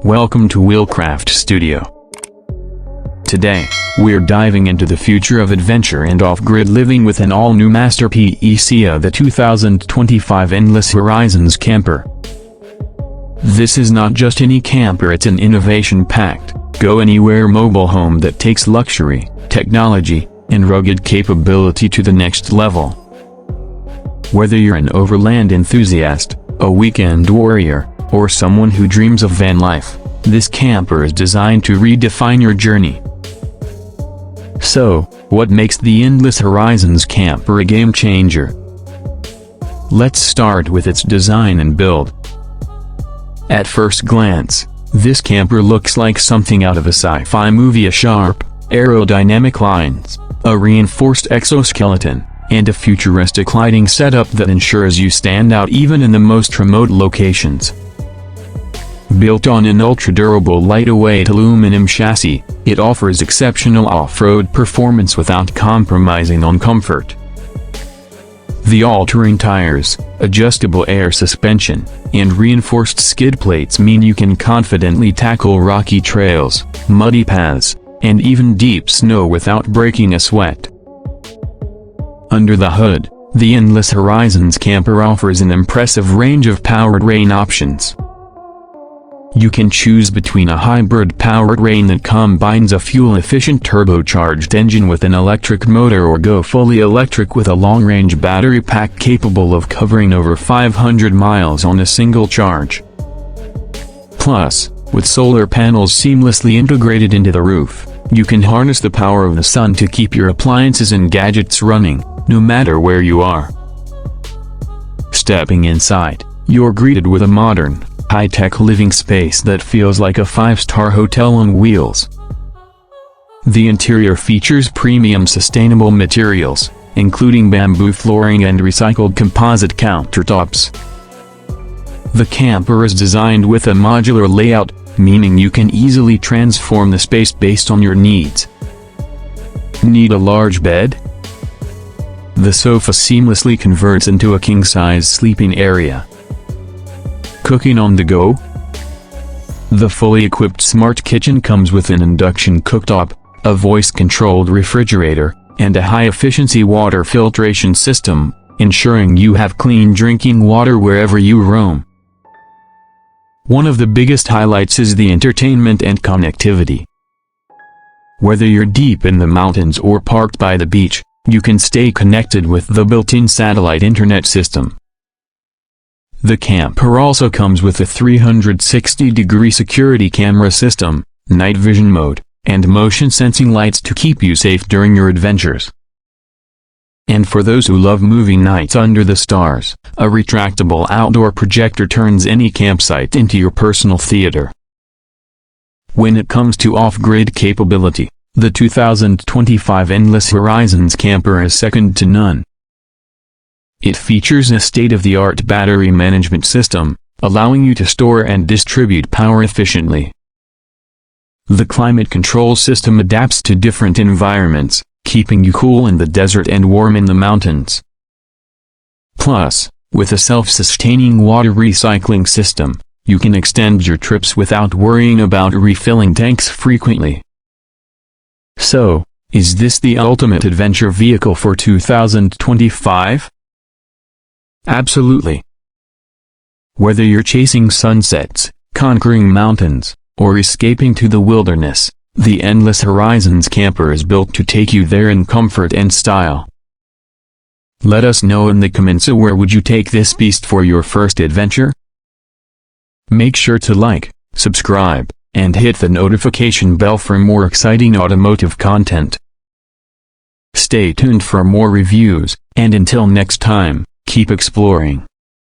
Welcome to Wheelcraft Studio. Today, we're diving into the future of adventure and off-grid living with an all-new masterpiece, the 2025 Endless Horizons camper. This is not just any camper, it's an innovation-packed, go-anywhere mobile home that takes luxury, technology, and rugged capability to the next level. Whether you're an overland enthusiast, a weekend warrior, or someone who dreams of van life, this camper is designed to redefine your journey. So, what makes the Endless Horizons camper a game changer? Let's start with its design and build. At first glance, this camper looks like something out of a sci-fi movie. Sharp, aerodynamic lines, a reinforced exoskeleton, and a futuristic lighting setup that ensures you stand out even in the most remote locations. Built on an ultra-durable lightweight aluminum chassis, it offers exceptional off-road performance without compromising on comfort. The all-terrain tires, adjustable air suspension, and reinforced skid plates mean you can confidently tackle rocky trails, muddy paths, and even deep snow without breaking a sweat. Under the hood, the Endless Horizons camper offers an impressive range of powertrain options. You can choose between a hybrid powertrain that combines a fuel-efficient turbocharged engine with an electric motor, or go fully electric with a long-range battery pack capable of covering over 500 miles on a single charge. Plus, with solar panels seamlessly integrated into the roof, you can harness the power of the sun to keep your appliances and gadgets running, no matter where you are. Stepping inside, you're greeted with a modern, high-tech living space that feels like a five-star hotel on wheels. The interior features premium sustainable materials, including bamboo flooring and recycled composite countertops. The camper is designed with a modular layout, meaning you can easily transform the space based on your needs. Need a large bed? The sofa seamlessly converts into a king-size sleeping area. Cooking on the go? The fully equipped smart kitchen comes with an induction cooktop, a voice-controlled refrigerator, and a high-efficiency water filtration system, ensuring you have clean drinking water wherever you roam. One of the biggest highlights is the entertainment and connectivity. Whether you're deep in the mountains or parked by the beach, you can stay connected with the built-in satellite internet system. The camper also comes with a 360-degree security camera system, night vision mode, and motion-sensing lights to keep you safe during your adventures. And for those who love movie nights under the stars, a retractable outdoor projector turns any campsite into your personal theater. When it comes to off-grid capability, the 2025 Endless Horizons camper is second to none. It features a state-of-the-art battery management system, allowing you to store and distribute power efficiently. The climate control system adapts to different environments, keeping you cool in the desert and warm in the mountains. Plus, with a self-sustaining water recycling system, you can extend your trips without worrying about refilling tanks frequently. So, is this the ultimate adventure vehicle for 2025? Absolutely. Whether you're chasing sunsets, conquering mountains, or escaping to the wilderness, the Endless Horizons camper is built to take you there in comfort and style. Let us know in the comments where would you take this beast for your first adventure? Make sure to like, subscribe, and hit the notification bell for more exciting automotive content. Stay tuned for more reviews, and until next time, keep exploring.